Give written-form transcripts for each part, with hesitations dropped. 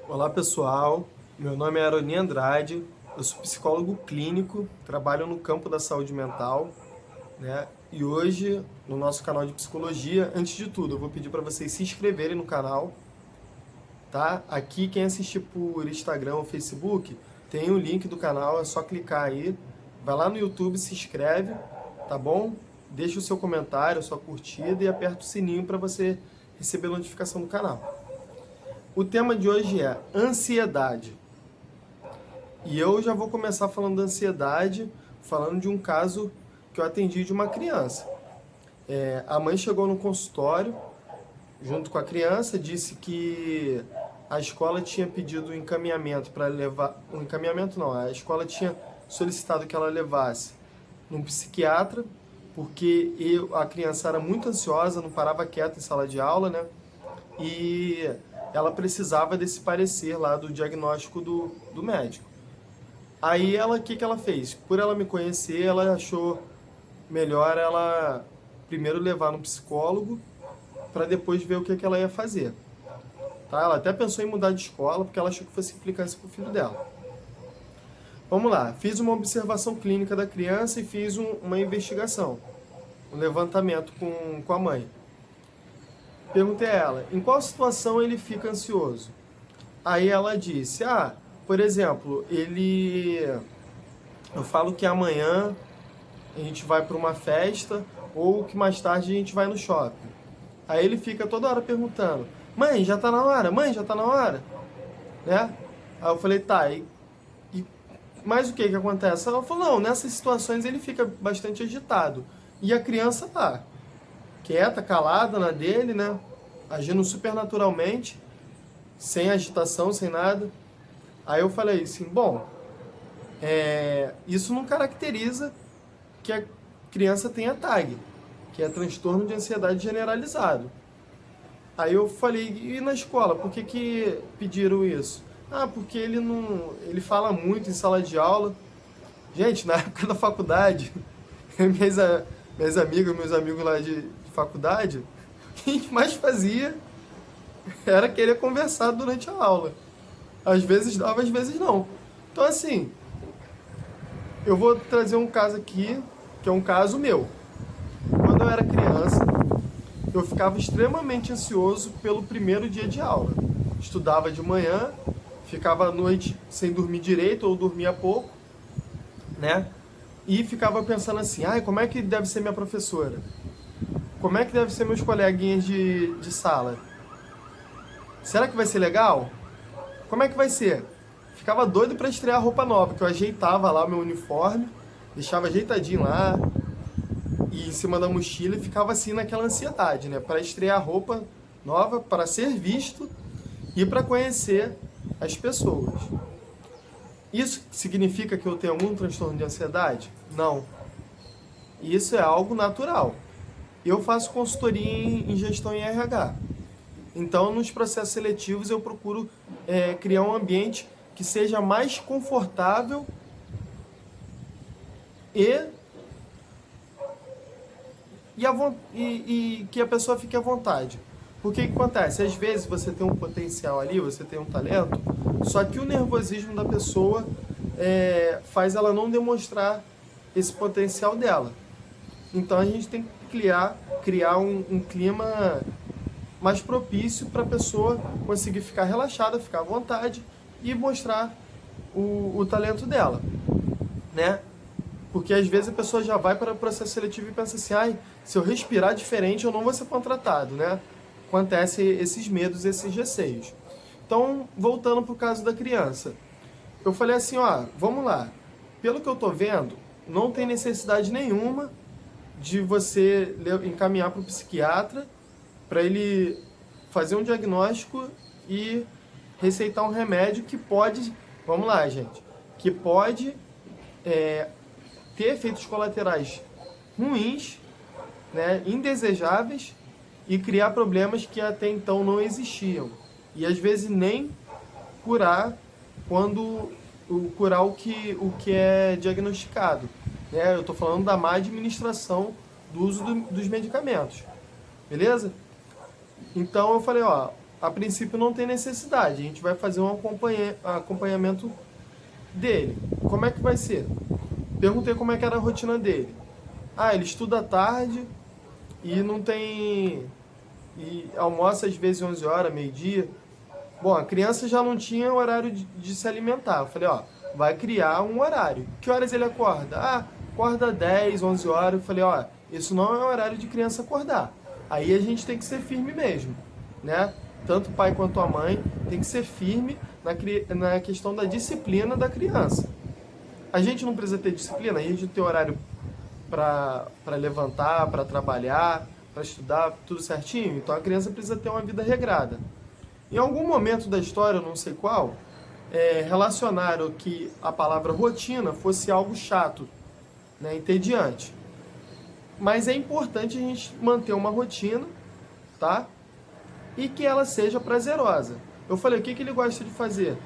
Olá pessoal, meu nome é Aroni Andrade, eu sou psicólogo clínico, trabalho no campo da saúde mental, né? E hoje, no nosso canal de psicologia, antes de tudo, eu vou pedir para vocês se inscreverem no canal, tá? Aqui, quem assistir por Instagram ou Facebook, tem o link do canal, é só clicar aí, vai lá no YouTube, se inscreve, tá bom? Deixa o seu comentário, a sua curtida e aperta o sininho para você receber a notificação do canal. O tema de hoje é ansiedade. E eu já vou começar falando da ansiedade, falando de um caso que eu atendi de uma criança. A mãe chegou no consultório junto com a criança, disse que a escola tinha pedido um encaminhamento para levar. Um encaminhamento não, a escola tinha solicitado que ela levasse num psiquiatra, porque a criança era muito ansiosa, não parava quieta em sala de aula, né? E ela precisava desse parecer lá do diagnóstico do médico. Aí ela, o que que ela fez? Por ela me conhecer, ela achou melhor ela primeiro levar no psicólogo para depois ver o que que ela ia fazer. Tá? Ela até pensou em mudar de escola porque ela achou que fosse implicância com o filho dela. Vamos lá, fiz uma observação clínica da criança e fiz uma investigação, um levantamento com a mãe. Perguntei a ela, em qual situação ele fica ansioso? Aí ela disse, por exemplo, eu falo que amanhã a gente vai para uma festa ou que mais tarde a gente vai no shopping. Aí ele fica toda hora perguntando, mãe, já tá na hora? Mãe, já tá na hora? Né? Aí eu falei, tá, mas o que que acontece? Ela falou, não, nessas situações ele fica bastante agitado. E a criança tá quieta, calada na dele, né? Agindo supernaturalmente, sem agitação, sem nada. Aí eu falei assim, bom, isso não caracteriza que a criança tenha TAG, que é transtorno de ansiedade generalizado. Aí eu falei, e na escola, por que que pediram isso? Porque ele fala muito em sala de aula. Gente, na época da faculdade, minhas amigas, meus amigos lá de faculdade, o que a gente mais fazia era querer conversar durante a aula. Às vezes dava, às vezes não. Então assim, eu vou trazer um caso aqui, que é um caso meu. Quando eu era criança, eu ficava extremamente ansioso pelo primeiro dia de aula. Estudava de manhã, ficava à noite sem dormir direito ou dormia pouco, né? E ficava pensando assim, como é que deve ser minha professora? Como é que deve ser meus coleguinhas de sala? Será que vai ser legal? Como é que vai ser? Ficava doido para estrear roupa nova, que eu ajeitava lá o meu uniforme, deixava ajeitadinho lá, e em cima da mochila e ficava assim naquela ansiedade, né? Para estrear roupa nova, para ser visto e para conhecer as pessoas. Isso significa que eu tenho algum transtorno de ansiedade? Não. Isso é algo natural. Eu faço consultoria em gestão em RH. Então, nos processos seletivos, eu procuro criar um ambiente que seja mais confortável e que a pessoa fique à vontade. Porque o que acontece? Às vezes você tem um potencial ali, você tem um talento, só que o nervosismo da pessoa faz ela não demonstrar esse potencial dela. Então a gente tem que criar um clima mais propício para a pessoa conseguir ficar relaxada, ficar à vontade e mostrar o talento dela, né? Porque às vezes a pessoa já vai para o processo seletivo e pensa assim, se eu respirar diferente eu não vou ser contratado, né? Acontece esses medos, esses receios. Então, voltando para o caso da criança, eu falei assim, vamos lá, pelo que eu estou vendo, não tem necessidade nenhuma de você encaminhar para o psiquiatra para ele fazer um diagnóstico e receitar um remédio que pode, vamos lá, gente, que pode ter efeitos colaterais ruins, né, indesejáveis e criar problemas que até então não existiam. E às vezes nem curar curar o que é diagnosticado. Né? Eu estou falando da má administração do uso dos medicamentos. Beleza? Então eu falei, a princípio não tem necessidade. A gente vai fazer um acompanhamento dele. Como é que vai ser? Perguntei como é que era a rotina dele. Ah, ele estuda à tarde e não tem... e almoça às vezes 11 horas, meio-dia. Bom, a criança já não tinha horário de se alimentar. Eu falei, ó, vai criar um horário. Que horas ele acorda? Ah, acorda 10, 11 horas. Eu falei, ó, isso não é horário de criança acordar. Aí a gente tem que ser firme mesmo, né? Tanto o pai quanto a mãe tem que ser firme na questão da disciplina da criança. A gente não precisa ter disciplina, a gente tem horário para levantar, para trabalhar, para estudar, tudo certinho. Então a criança precisa ter uma vida regrada. Em algum momento da história, eu não sei qual, relacionaram que a palavra rotina fosse algo chato, né, entediante. Mas é importante a gente manter uma rotina, tá? E que ela seja prazerosa. Eu falei, o que ele gosta de fazer?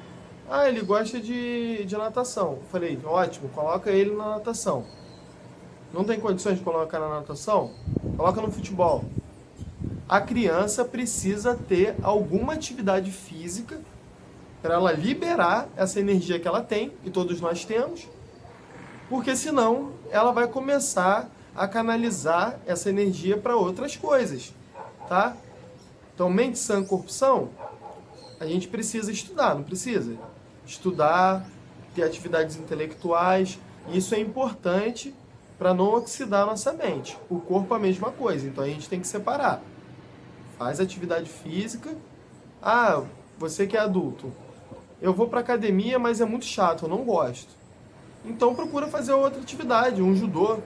Ah, ele gosta de natação. Eu falei, ótimo, coloca ele na natação. Não tem condições de colocar na natação? Coloca no futebol. A criança precisa ter alguma atividade física para ela liberar essa energia que ela tem, e todos nós temos, porque senão ela vai começar a canalizar essa energia para outras coisas, tá? Então, mente sã, corpo são, a gente precisa estudar, não precisa? Estudar, ter atividades intelectuais, isso é importante para não oxidar a nossa mente. O corpo é a mesma coisa, então a gente tem que separar. Faz atividade física. Ah, você que é adulto, eu vou para academia, mas é muito chato, eu não gosto. Então procura fazer outra atividade, um judô,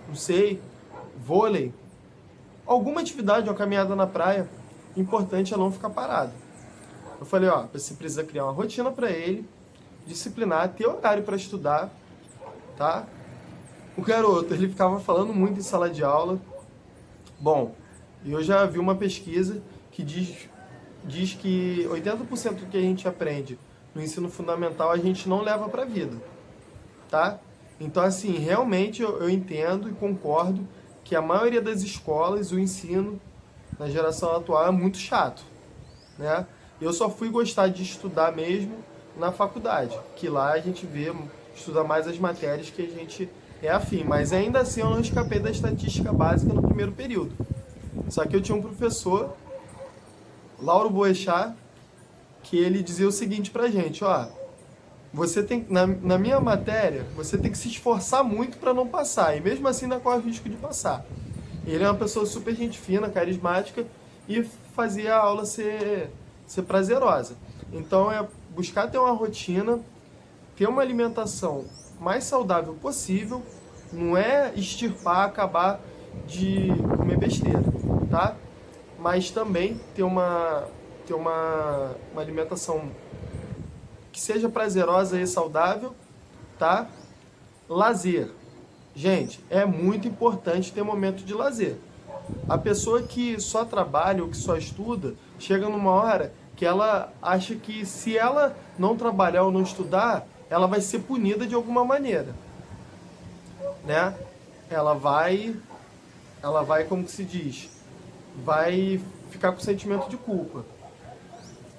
não sei, vôlei, alguma atividade, uma caminhada na praia. Importante é não ficar parado. Eu falei, ó, você precisa criar uma rotina para ele, disciplinar, ter horário para estudar, tá? O garoto, ele ficava falando muito em sala de aula. Bom, eu já vi uma pesquisa que diz que 80% do que a gente aprende no ensino fundamental a gente não leva para a vida, tá? Então, assim, realmente eu entendo e concordo que a maioria das escolas, o ensino na geração atual é muito chato, né? Eu só fui gostar de estudar mesmo na faculdade, que lá a gente estuda mais as matérias que a gente é afim, mas ainda assim eu não escapei da estatística básica no primeiro período. Só que eu tinha um professor, Lauro Boechat, que ele dizia o seguinte pra gente, ó, você tem, na minha matéria, você tem que se esforçar muito para não passar, e mesmo assim ainda corre o risco de passar. Ele é uma pessoa super gente fina, carismática, e fazia a aula ser prazerosa. Então é buscar ter uma rotina, ter uma alimentação mais saudável possível, não é extirpar, acabar de comer besteira, tá? Mas também ter uma alimentação que seja prazerosa e saudável, tá? Lazer. Gente, é muito importante ter momento de lazer. A pessoa que só trabalha ou que só estuda, chega numa hora que ela acha que se ela não trabalhar ou não estudar, ela vai ser punida de alguma maneira, né? Ela vai, como que se diz? Vai ficar com sentimento de culpa,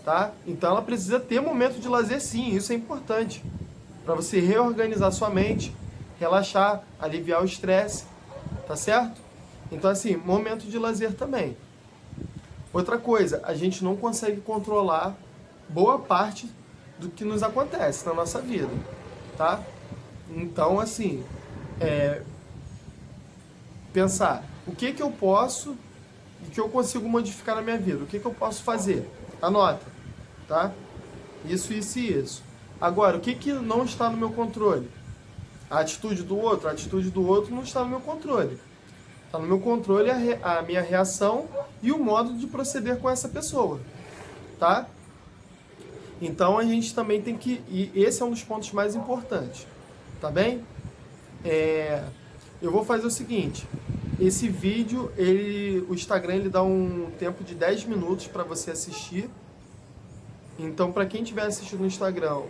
tá? Então ela precisa ter momento de lazer sim, isso é importante, para você reorganizar sua mente, relaxar, aliviar o estresse, tá certo? Então assim, momento de lazer também. Outra coisa, a gente não consegue controlar boa parte do que nos acontece na nossa vida, tá? Então assim, pensar, o que eu posso e que eu consigo modificar na minha vida, o que eu posso fazer? Anota, tá? Isso, isso e isso. Agora, o que não está no meu controle? A atitude do outro não está no meu controle. Está no meu controle a minha reação e o modo de proceder com essa pessoa, tá? Então a gente também tem que... E esse é um dos pontos mais importantes, tá bem? Eu vou fazer o seguinte, esse vídeo, o Instagram ele dá um tempo de 10 minutos para você assistir. Então, para quem estiver assistindo no Instagram,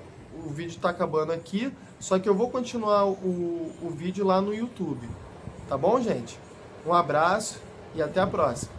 o vídeo está acabando aqui, só que eu vou continuar o vídeo lá no YouTube. Tá bom, gente? Um abraço e até a próxima.